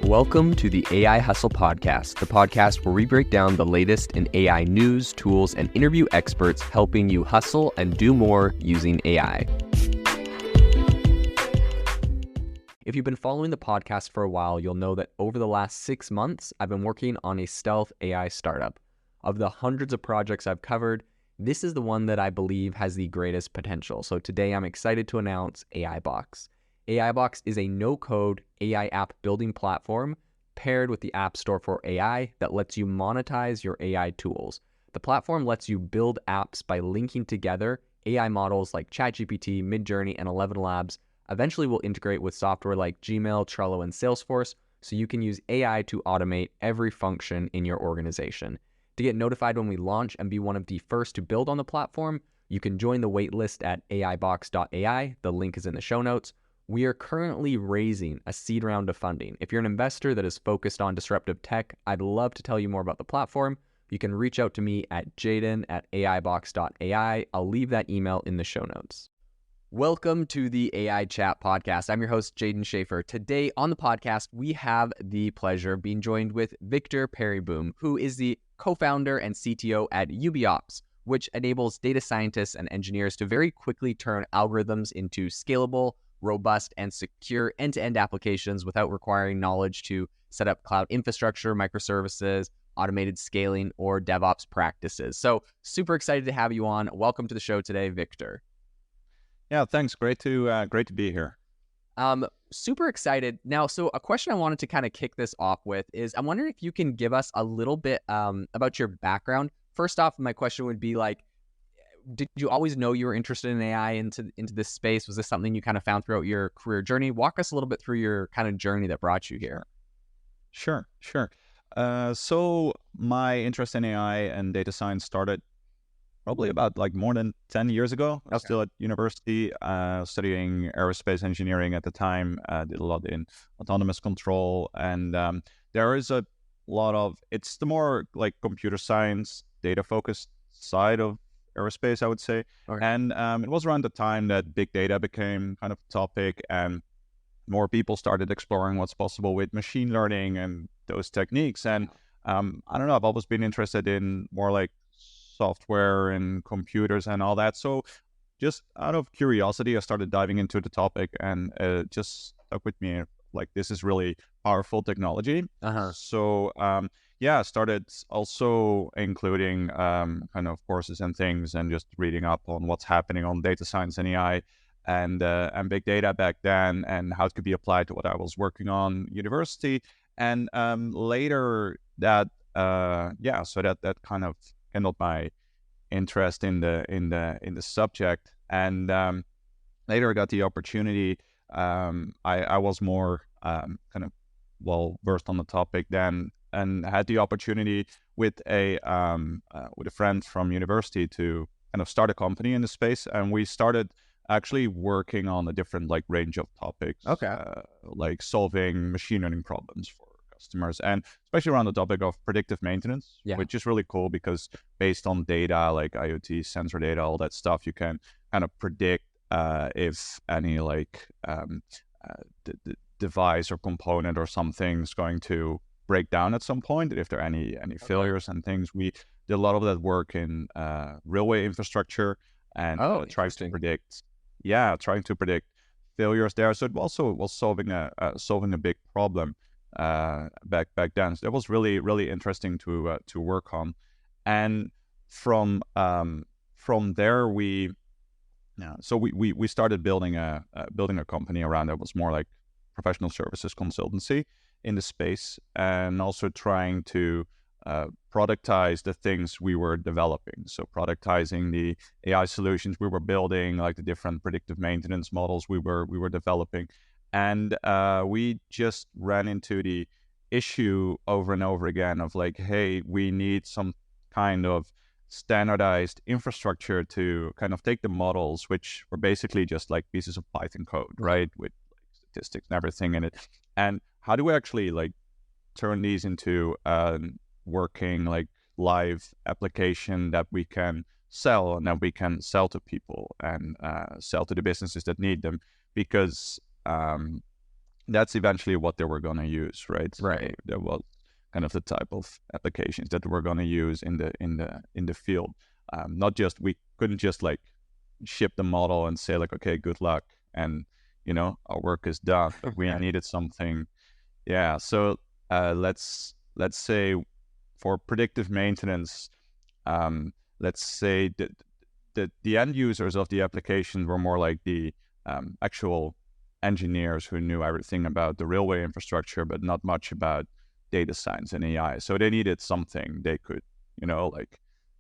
Welcome to the AI Hustle Podcast, the podcast where we break down the latest in AI news, tools, and interview experts helping you hustle and do more using AI. If you've been following the podcast for a while, you'll know that over the last 6 months, I've been working on a stealth AI startup. Of the hundreds of projects I've covered, this is the one that I believe has the greatest potential. So today I'm excited to announce AIBox. AIBox is a no-code AI app building platform paired with the App Store for AI that lets you monetize your AI tools. The platform lets you build apps by linking together AI models like ChatGPT, Midjourney, and 11 Labs. Eventually will integrate with software like Gmail, Trello, and Salesforce, so you can use AI to automate every function in your organization. To get notified when we launch and be one of the first to build on the platform, you can join the waitlist at aibox.ai. The link is in the show notes. We are currently raising a seed round of funding. If you're an investor that is focused on disruptive tech, I'd love to tell you more about the platform. You can reach out to me at jaden@aibox.ai. I'll leave that email in the show notes. Welcome to the AI Chat Podcast. I'm your host, Jaden Schaefer. Today on the podcast, we have the pleasure of being joined with Victor Pereboom, who is the co-founder and CTO at UbiOps, which enables data scientists and engineers to very quickly turn algorithms into scalable, robust, and secure end-to-end applications without requiring knowledge to set up cloud infrastructure, microservices, automated scaling, or DevOps practices. So super excited to have you on. Welcome to the show today, Victor. Yeah, thanks. Great to be here. Super excited. Now, so a question I wanted to kind of kick this off with is I'm wondering if you can give us a little bit about your background. First off, my question would be like, did you always know you were interested in AI into this space? Was this something you kind of found throughout your career journey? Walk us a little bit through your kind of journey that brought you here. Sure. So my interest in AI and data science started probably about like more than 10 years ago. I was still at university, studying aerospace engineering at the time, did a lot in autonomous control. And there is a lot of, it's the more like computer science, data focused side of aerospace, I would say. Okay. And it was around the time that big data became kind of a topic and more people started exploring what's possible with machine learning and those techniques. And I don't know, I've always been interested in more like software and computers and all that. So just out of curiosity, I started diving into the topic and it just stuck with me. Like, this is really powerful technology. So I started also including kind of courses and things and just reading up on what's happening on data science and AI and big data back then and how it could be applied to what I was working on university. And later that that kind of kindled my interest in the subject. And later I got the opportunity. I was more kind of well versed on the topic then, and had the opportunity with a friend from university to kind of start a company in the space, and we started actually working on a different like range of topics, like solving machine learning problems for customers, and especially around the topic of predictive maintenance, which is really cool because based on data like IoT, sensor data, all that stuff, you can kind of predict if any like the device or component or something is going to break down at some point, if there are any failures and things. We did a lot of that work in railway infrastructure and trying to predict failures there. So it also was solving a big problem back then. So that was really, really interesting to work on. And from there we started building a company around it. Was more like professional services consultancy in the space, and also trying to productize the things we were developing. So productizing the AI solutions we were building, like the different predictive maintenance models we were developing. And we just ran into the issue over and over again of like, hey, we need some kind of standardized infrastructure to kind of take the models, which were basically just like pieces of Python code, right, with like statistics and everything in it. And how do we actually like turn these into working like live application that we can sell and that we can sell to people and sell to the businesses that need them? Because that's eventually what they were going to use, right? So Right. that was kind of the type of applications that we're going to use in the field. Not just we couldn't just like ship the model and say like, okay, good luck, and our work is done. But we Right. needed something. Yeah. So let's say for predictive maintenance, let's say that the end users of the application were more like the actual engineers who knew everything about the railway infrastructure, but not much about data science and AI. So they needed something they could, like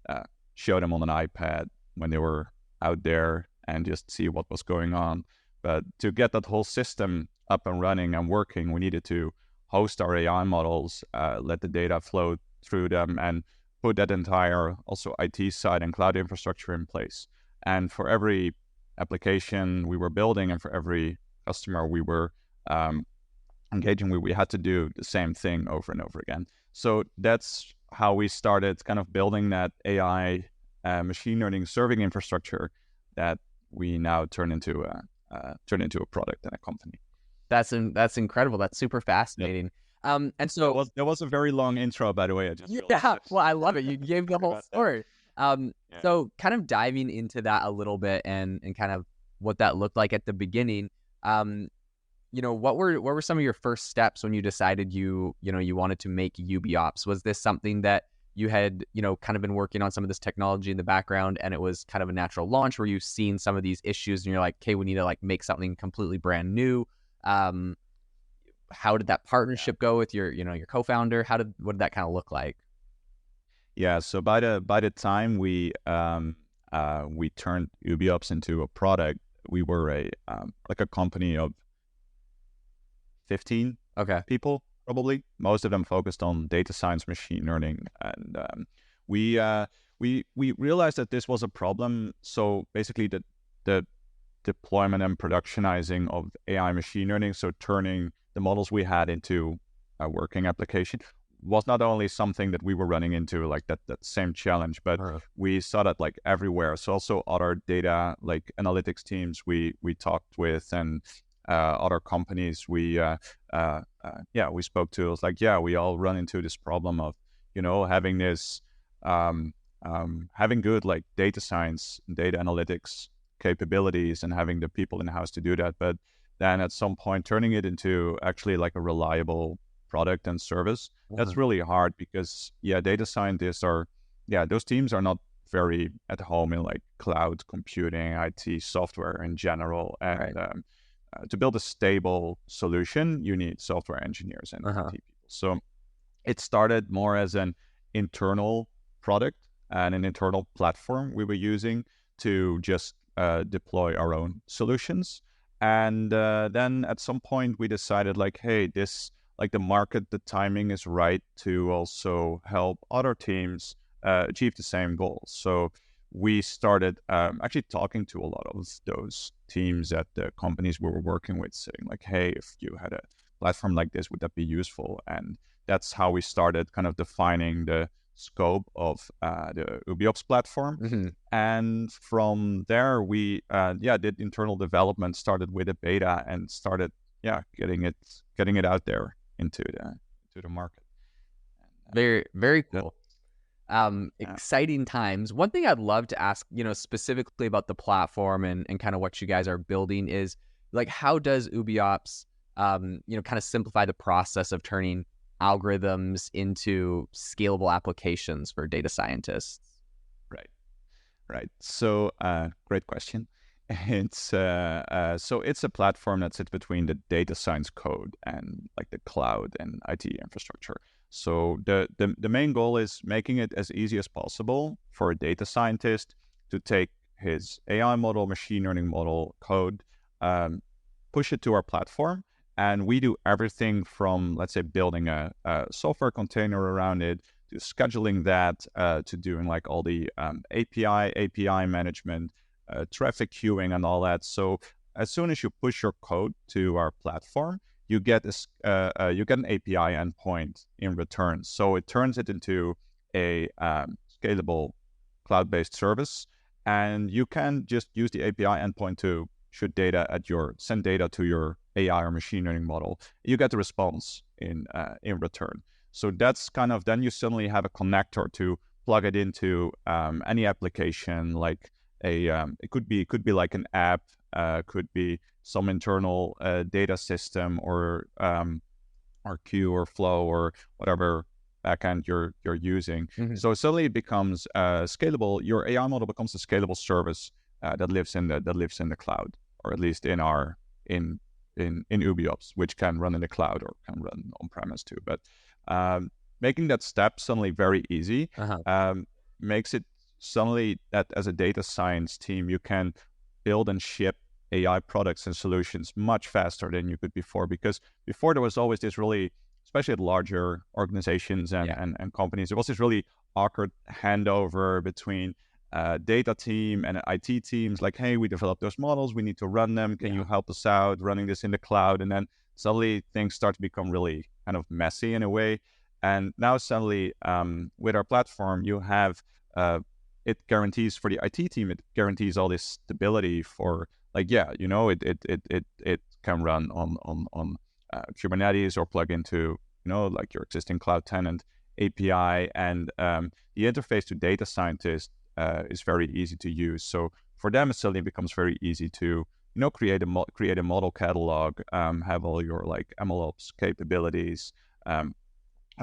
uh, show them on an iPad when they were out there and just see what was going on. But to get that whole system up and running and working, we needed to host our AI models, let the data flow through them, and put that entire also IT side and cloud infrastructure in place. And for every application we were building and for every customer we were engaging with, we had to do the same thing over and over again. So that's how we started kind of building that AI machine learning serving infrastructure that we now turn into a product and a company. That's incredible. That's super Yep. fascinating. And That so was that was a very long intro, by the way. I just realized yeah, this. well, I love it. You gave the Sorry whole about that. story. Yeah. So kind of diving into that a little bit and kind of what that looked like at the beginning. Um, what were some of your first steps when you decided you wanted to make UbiOps? Was this something that you had, kind of been working on some of this technology in the background and it was kind of a natural launch? Were you seeing some of these issues and you're like, okay, we need to like make something completely brand new? Um, how did that Yeah. partnership go with your co-founder? What did that kind of look like? Yeah. So by the time we turned UbiOps into a product, we were a like a company of 15 Okay. people, probably. Most of them focused on data science, machine learning, and we we realized that this was a problem. So basically, the deployment and productionizing of AI machine learning, so turning the models we had into a working application, was not only something that we were running into like that same challenge, but Uh, we saw that like everywhere. So also other data like analytics teams we talked with, and other companies we spoke to. It was like, yeah, we all run into this problem of having this having good like data science, data analytics capabilities and having the people in the house to do that, but then at some point turning it into actually like a reliable product and service, uh, that's really hard because data scientists are, those teams are not very at home in like cloud computing, IT software in general, right. and to build a stable solution, you need software engineers and Uh-huh. IT people. So it started more as an internal product and an internal platform we were using to just deploy our own solutions. And then at some point we decided like, hey, this like the market, the timing is right to also help other teams achieve the same goals. So we started actually talking to a lot of those teams at the companies we were working with, saying like, hey, if you had a platform like this, would that be useful? And that's how we started kind of defining the scope of the UbiOps platform. Hmm. And from there, we did internal development, started with a beta, and started getting it out there into the market. And, Very, very that, cool. yeah. Exciting times. One thing I'd love to ask, specifically about the platform and kind of what you guys are building is like, how does UbiOps, kind of simplify the process of turning algorithms into scalable applications for data scientists? Right. Right. So, great question. So it's a platform that sits between the data science code and like the cloud and IT infrastructure. So the main goal is making it as easy as possible for a data scientist to take his AI model, machine learning model code, um, push it to our platform, and we do everything from, let's say, building a software container around it, to scheduling that, to doing like all the API management, traffic queuing, and all that. So as soon as you push your code to our platform, you get you get an API endpoint in return. So it turns it into a scalable cloud-based service, and you can just use the API endpoint to send data to your AI or machine learning model, you get the response in return. So that's kind of, then you suddenly have a connector to plug it into any application, like it could be like an app, could be some internal data system, or queue or flow or whatever backend you're using. So suddenly it becomes scalable. Your AI model becomes a scalable service that lives in the cloud, or at least in UbiOps, which can run in the cloud or can run on premise too. But making that step suddenly very easy makes it suddenly that as a data science team, you can build and ship AI products and solutions much faster than you could before. Because before there was always this really, especially at larger organizations and companies, there was this really awkward handover between data team and IT teams, like, hey, we developed those models, we need to run them. Can you help us out running this in the cloud? And then suddenly things start to become really kind of messy in a way. And now suddenly with our platform, you have, it guarantees for the IT team, it guarantees all this stability for, like, it can run on Kubernetes or plug into, like your existing cloud tenant API. And the interface to data scientists is very easy to use. So for them, it suddenly becomes very easy to, create a model catalog, have all your like MLOps capabilities, have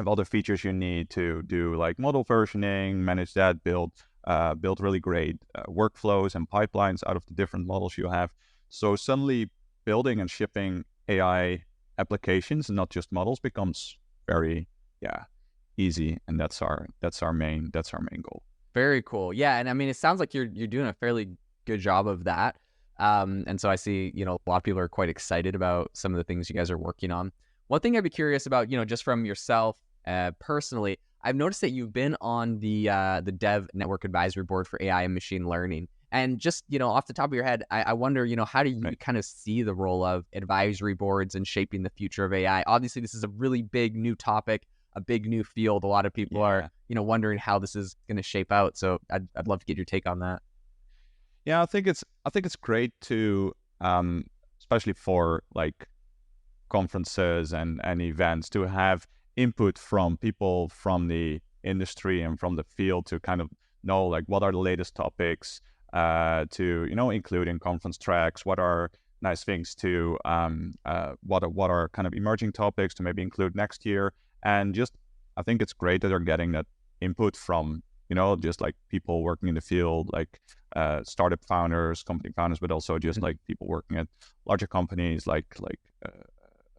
all the features you need to do like model versioning, manage that, build really great workflows and pipelines out of the different models you have. So suddenly building and shipping AI applications and not just models becomes very easy, and that's our main goal. Very cool. Yeah, and I mean, it sounds like you're doing a fairly good job of that. And so I see, a lot of people are quite excited about some of the things you guys are working on. One thing I'd be curious about, just from yourself personally, I've noticed that you've been on the Dev Network Advisory Board for AI and Machine Learning. And just, off the top of your head, I wonder, how do you kind of see the role of advisory boards in shaping the future of AI? Obviously, this is a really big new topic, a big new field. A lot of people are, wondering how this is going to shape out. So I'd love to get your take on that. Yeah, I think it's great to, especially for like conferences and events, to have input from people from the industry and from the field to kind of know like what are the latest topics to include in conference tracks, what are nice things to what are kind of emerging topics to maybe include next year. And just I think it's great that they're getting that input from just like people working in the field, like startup founders, company founders, but also just like people working at larger companies like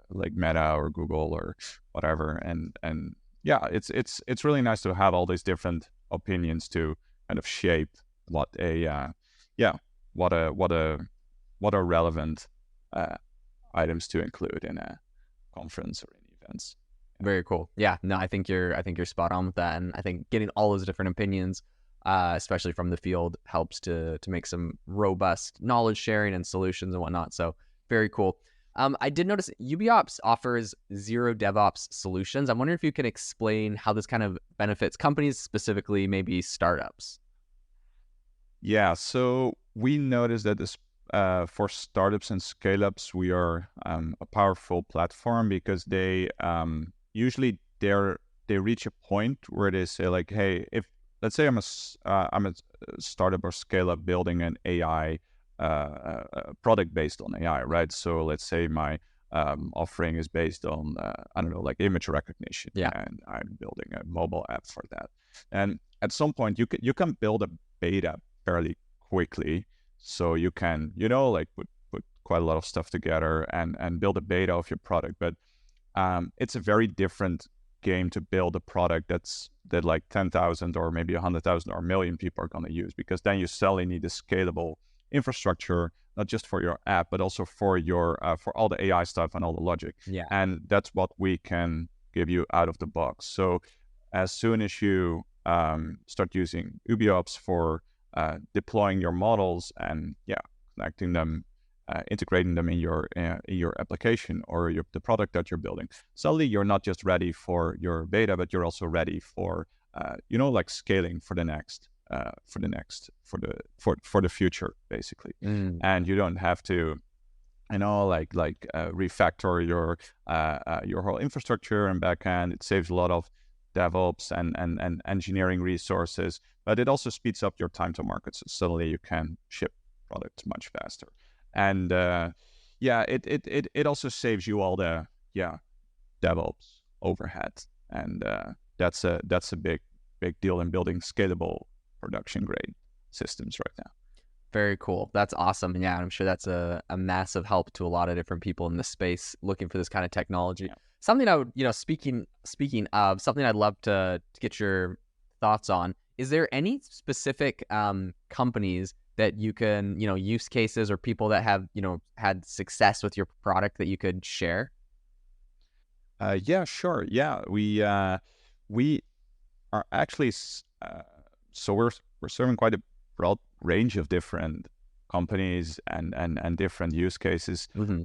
Meta or Google or whatever. And yeah, it's really nice to have all these different opinions to kind of shape what are relevant items to include in a conference or in events. Very cool. Yeah, no, I think you're spot on with that, and I think getting all those different opinions, especially from the field, helps to make some robust knowledge sharing and solutions and whatnot. So very cool. I did notice UbiOps offers zero DevOps solutions. I'm wondering if you can explain how this kind of benefits companies, specifically maybe startups. Yeah, so we noticed that this for startups and scale-ups, we are a powerful platform because they usually they reach a point where they say like, hey, if let's say I'm a startup or scale-up building an AI product based on AI, right? So let's say my offering is based on I don't know, like image recognition, and I'm building a mobile app for that. And at some point, you can build a beta fairly quickly, so you can like put quite a lot of stuff together and build a beta of your product. But it's a very different game to build a product that like 10,000 or maybe 100,000 or a million people are going to use, because then you suddenly need a scalable infrastructure, not just for your app, but also for your for all the AI stuff and all the logic. Yeah. And that's what we can give you out of the box. So as soon as you start using UbiOps for deploying your models and connecting them, integrating them in your application or the product that you're building, suddenly you're not just ready for your beta, but you're also ready for like scaling for the future, basically. And you don't have to refactor your whole infrastructure and backend. It saves a lot of DevOps and engineering resources, but it also speeds up your time to market. So suddenly you can ship products much faster. And it also saves you all the DevOps overhead. And that's a big deal in building scalable production grade systems right now. Very cool. That's awesome. And yeah, I'm sure that's a massive help to a lot of different people in this space looking for this kind of technology. Yeah. Something I would, speaking of, something I'd love to get your thoughts on. Is there any specific companies that you can, use cases or people that have, had success with your product that you could share? Yeah, sure. Yeah, we are actually so we're serving quite a broad range of different companies and different use cases. Mm-hmm.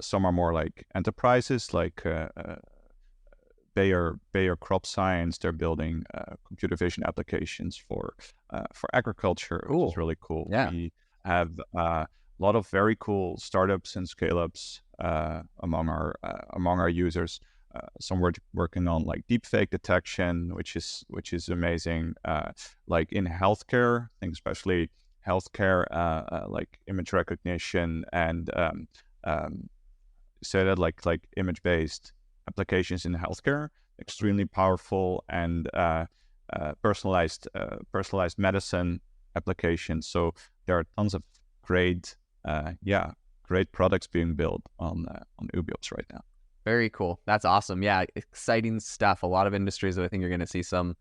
Some are more like enterprises, like Bayer Crop Science. They're building computer vision applications for agriculture, Cool. which is really cool. Yeah. We have a lot of very cool startups and scale-ups among our users. Some working on like deepfake detection, which is amazing. Like in healthcare, I think especially healthcare, like image recognition and say that like image-based applications in healthcare, extremely powerful and personalized medicine applications. So there are tons of great products being built on UbiOps right now. Very cool. That's awesome. Yeah, exciting stuff. A lot of industries that I think you're going to see some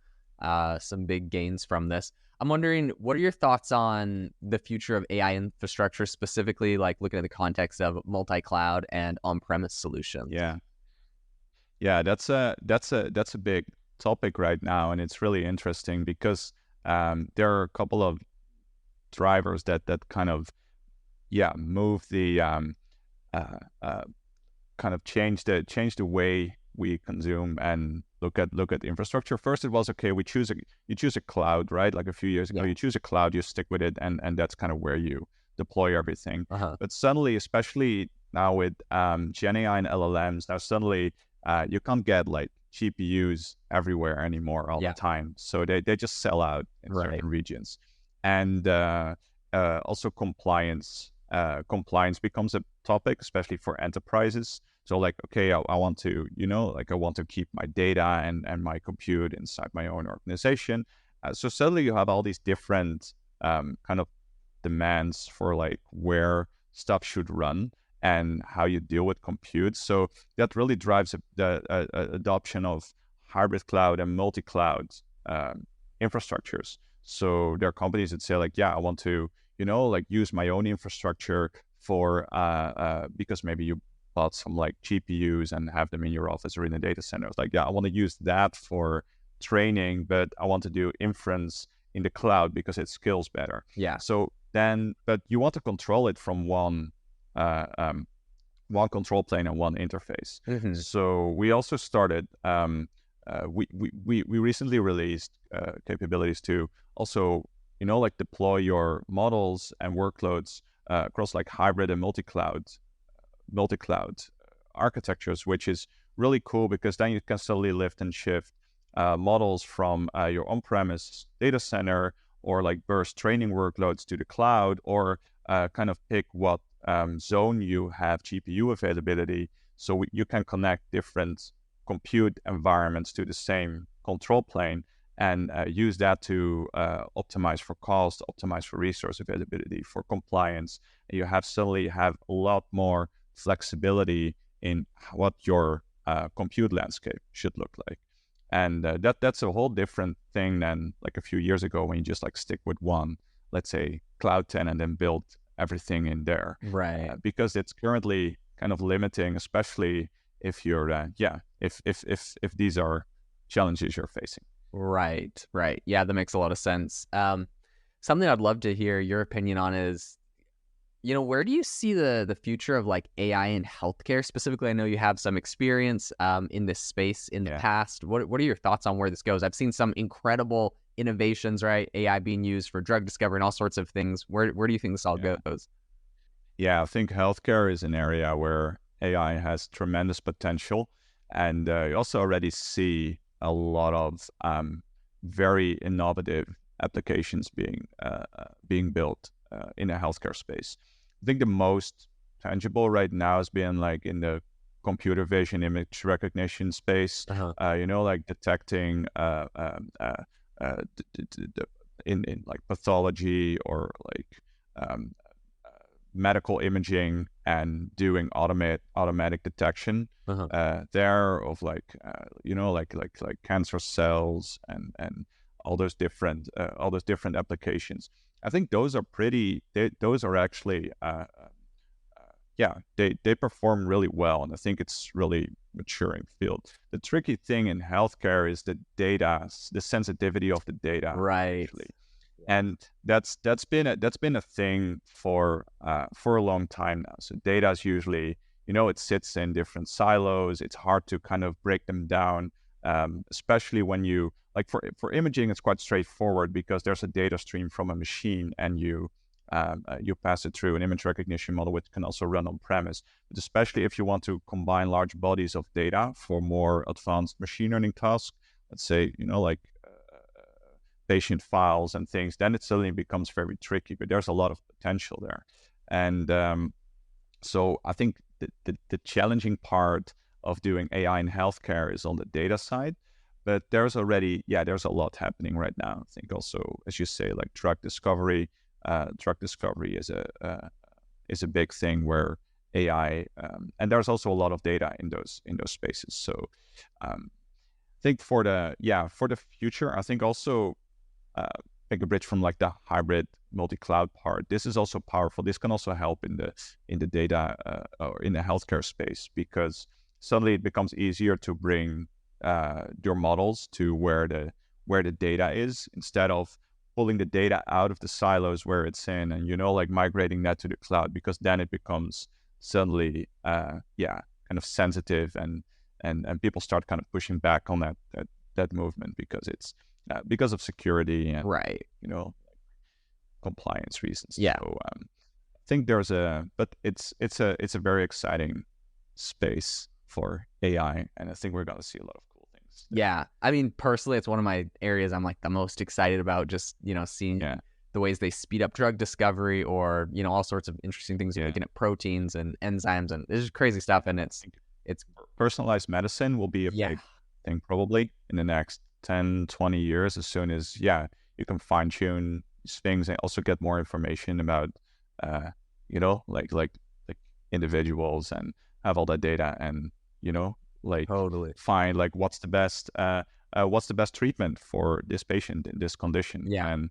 big gains from this. I'm wondering, what are your thoughts on the future of AI infrastructure, specifically like looking at the context of multi-cloud and on-premise solutions? Yeah, that's a big topic right now, and it's really interesting because there are a couple of drivers that kind of move the kind of change the way we consume and look at infrastructure. First, it was okay. You choose a cloud, right? Like a few years ago, you choose a cloud, you stick with it, and that's kind of where you deploy everything. But suddenly, especially now with Gen AI and LLMs, now suddenly you can't get like GPUs everywhere anymore all the time. So they just sell out in certain regions, and also compliance. Compliance becomes a topic, especially for enterprises. So like, okay, I want to, I want to keep my data and my compute inside my own organization. So suddenly you have all these different kind of demands for like where stuff should run and how you deal with compute. So that really drives the adoption of hybrid cloud and multi-cloud infrastructures. So there are companies that say like, I want to, like use my own infrastructure for because maybe you bought some like GPUs and have them in your office or in a data center. It's like, I want to use that for training, but I want to do inference in the cloud because it scales better. Yeah. So then, but you want to control it from one control plane and one interface. Mm-hmm. So we also started. We recently released capabilities to also like deploy your models and workloads across like hybrid and multi-cloud architectures, which is really cool because then you can slowly lift and shift models from your on-premise data center or like burst training workloads to the cloud, or kind of pick what zone you have GPU availability. So you can connect different compute environments to the same control plane and use that to optimize for cost, optimize for resource availability, for compliance. And you suddenly have a lot more flexibility in what your compute landscape should look like. And that's a whole different thing than like a few years ago when you just like stick with one, let's say Cloud 10, and then build everything in there. Right. Because it's currently kind of limiting, especially if you're, if these are challenges you're facing. Right. Yeah, that makes a lot of sense. Something I'd love to hear your opinion on is, where do you see the future of like AI in healthcare specifically? I know you have some experience in this space in the past. What are your thoughts on where this goes? I've seen some incredible innovations, right? AI being used for drug discovery and all sorts of things. Where do you think this all goes? Yeah, I think healthcare is an area where AI has tremendous potential, and you also already see a lot of very innovative applications being built in a healthcare space. I think the most tangible right now has been like in the computer vision image recognition space. Uh-huh. Like detecting in like pathology or like um, medical imaging and doing automatic detection Uh-huh. there of like cancer cells and all those different applications. I think those are those are actually yeah, they perform really well, and I think it's really maturing field. The tricky thing in healthcare is the sensitivity of the data, Right. actually, and that's been a thing for a long time now. So data is usually, it sits in different silos. It's hard to kind of break them down, especially when you like for imaging. It's quite straightforward because there's a data stream from a machine, and you pass it through an image recognition model, which can also run on premise. But especially if you want to combine large bodies of data for more advanced machine learning tasks, let's say, patient files and things, then it suddenly becomes very tricky. But there's a lot of potential there. And so I think the challenging part of doing AI in healthcare is on the data side. But there's a lot happening right now. I think also, as you say, like drug discovery is a big thing where AI and there's also a lot of data in those spaces. So I think for the future, I think also make a bridge from like the hybrid multi-cloud part. This is also powerful. This can also help in the data or in the healthcare space, because suddenly it becomes easier to bring your models to where the data is, instead of pulling the data out of the silos where it's in, and like migrating that to the cloud, because then it becomes suddenly kind of sensitive, and people start kind of pushing back on that movement, because it's because of security and Right. compliance reasons. Yeah. So I think but it's a very exciting space for AI, and I think we're going to see a lot of cool things there. Yeah. I mean, personally, it's one of my areas I'm like the most excited about, just, seeing the ways they speed up drug discovery, or, all sorts of interesting things, looking at proteins and enzymes, and it's just crazy stuff. And it's personalized medicine will be a big thing probably in the next 10, 20 years, as soon as, you can fine tune these things and also get more information about, like individuals, and have all that data, and, like totally. find like what's the best treatment for this patient in this condition. Yeah. And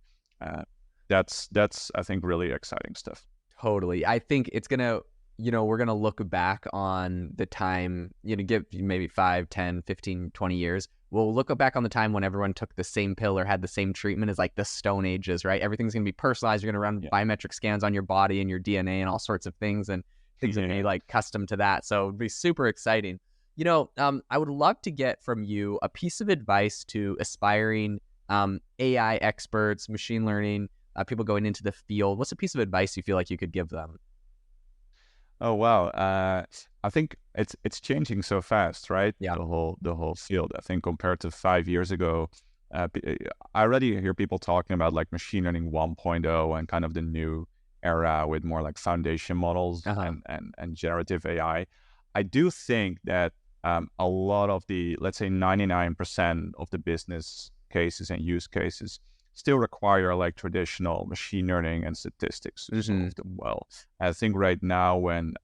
that's I think really exciting stuff. Totally. I think it's going to, we're going to look back on the time, give maybe 5, 10, 15, 20 years. We'll look back on the time when everyone took the same pill or had the same treatment as like the Stone Ages, right? Everything's going to be personalized. You're going to run biometric scans on your body and your DNA and all sorts of things, and things are going to be like custom to that. So it'd be super exciting. I would love to get from you a piece of advice to aspiring AI experts, machine learning, people going into the field. What's a piece of advice you feel like you could give them? Oh wow! I think it's changing so fast, right? Yeah. The whole field. I think compared to 5 years ago, I already hear people talking about like machine learning 1.0 and kind of the new era with more like foundation models and generative AI. I do think that a lot of the, let's say 99% of the business cases and use cases still require like traditional machine learning and statistics to solve them well. I think right now when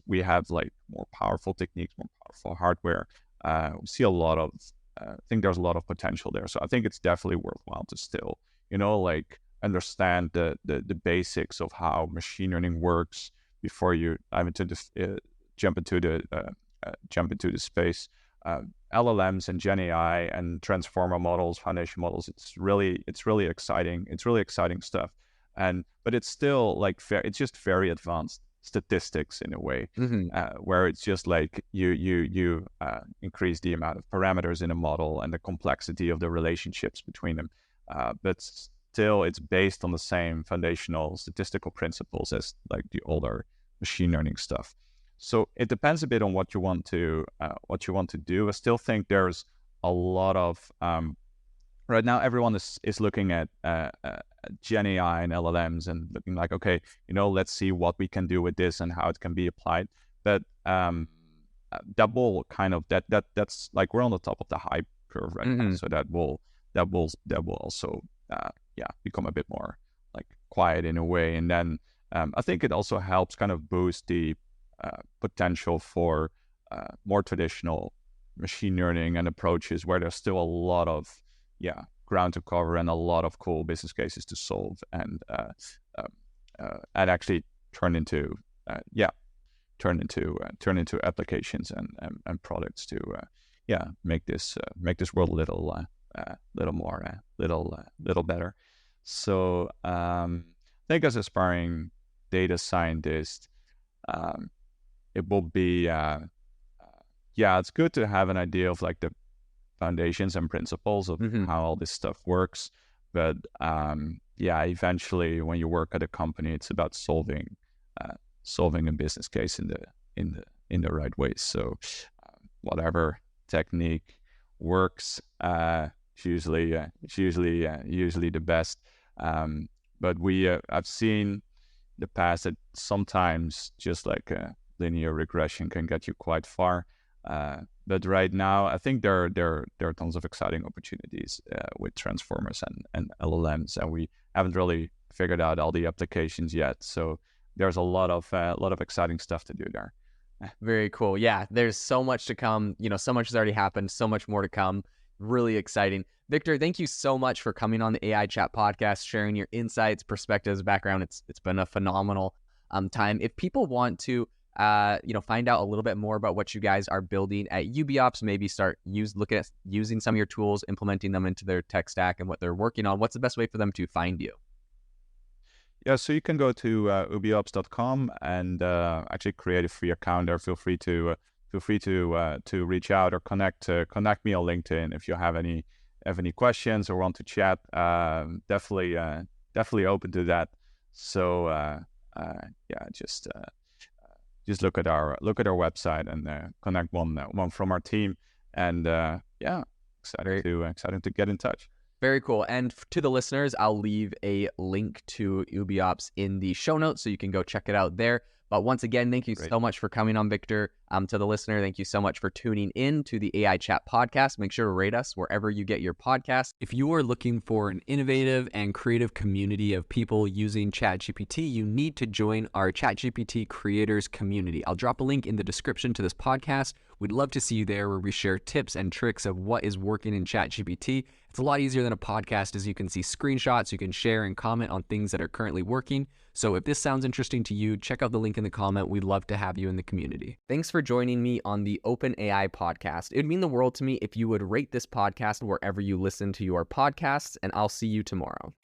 we have like more powerful techniques, more powerful hardware, we see I think there's a lot of potential there. So I think it's definitely worthwhile to still, like understand the basics of how machine learning works before you jump into the space. LLMs and Gen AI and transformer models, foundation models. It's really exciting. It's really exciting stuff. But it's still like it's just very advanced statistics in a way, where it's just like you increase the amount of parameters in a model and the complexity of the relationships between them. But still it's based on the same foundational statistical principles as like the older machine learning stuff. So it depends a bit on what you want to do. I still think there's a lot of right now everyone is looking at Gen AI and LLMs and looking like, okay, let's see what we can do with this and how it can be applied. But that will kind of that's like we're on the top of the hype curve right now, so that will also become a bit more like quiet in a way. And then I think it also helps kind of boost the potential for more traditional machine learning and approaches where there's still a lot of ground to cover and a lot of cool business cases to solve and actually turn into applications and products to make this world a little better. So I think as aspiring data scientist, it will be it's good to have an idea of like the foundations and principles of how all this stuff works, but eventually when you work at a company, it's about solving a business case in the right way. So whatever technique works, usually the best. But I've seen the past that sometimes just like a linear regression can get you quite far. But right now, I think there are tons of exciting opportunities with transformers and LLMs, and we haven't really figured out all the applications yet. So there's a lot of exciting stuff to do there. Very cool. Yeah, there's so much to come. So much has already happened. So much more to come. Really exciting. Victor, thank you so much for coming on the AI Chat podcast, sharing your insights, perspectives, background. It's been a phenomenal time. If people want to find out a little bit more about what you guys are building at UbiOps, maybe looking at using some of your tools, implementing them into their tech stack and what they're working on, what's the best way for them to find you? Yeah, so you can go to ubiops.com and actually create a free account there. Feel free to reach out or connect me on LinkedIn if you have any questions or want to chat. Definitely open to that. So just look at our website and connect one from our team. And excited to get in touch. Very cool. And to the listeners, I'll leave a link to UbiOps in the show notes so you can go check it out there. But once again, thank you so much for coming on, Victor. To the listener, thank you so much for tuning in to the AI Chat podcast. Make sure to rate us wherever you get your podcast. If you are looking for an innovative and creative community of people using ChatGPT, you need to join our ChatGPT creators community. I'll drop a link in the description to this podcast. We'd love to see you there, where we share tips and tricks of what is working in ChatGPT. It's a lot easier than a podcast, as you can see screenshots, you can share and comment on things that are currently working. So if this sounds interesting to you, check out the link in the comment. We'd love to have you in the community. Thanks for joining me on the Open AI podcast. It would mean the world to me if you would rate this podcast wherever you listen to your podcasts, and I'll see you tomorrow.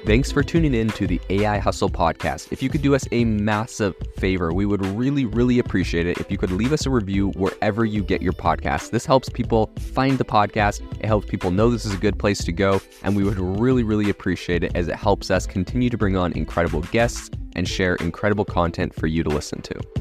Thanks for tuning in to the AI Hustle podcast. If you could do us a massive favor, we would really, really appreciate it if you could leave us a review wherever you get your podcasts. This helps people find the podcast. It helps people know this is a good place to go. And we would really, really appreciate it, as it helps us continue to bring on incredible guests and share incredible content for you to listen to.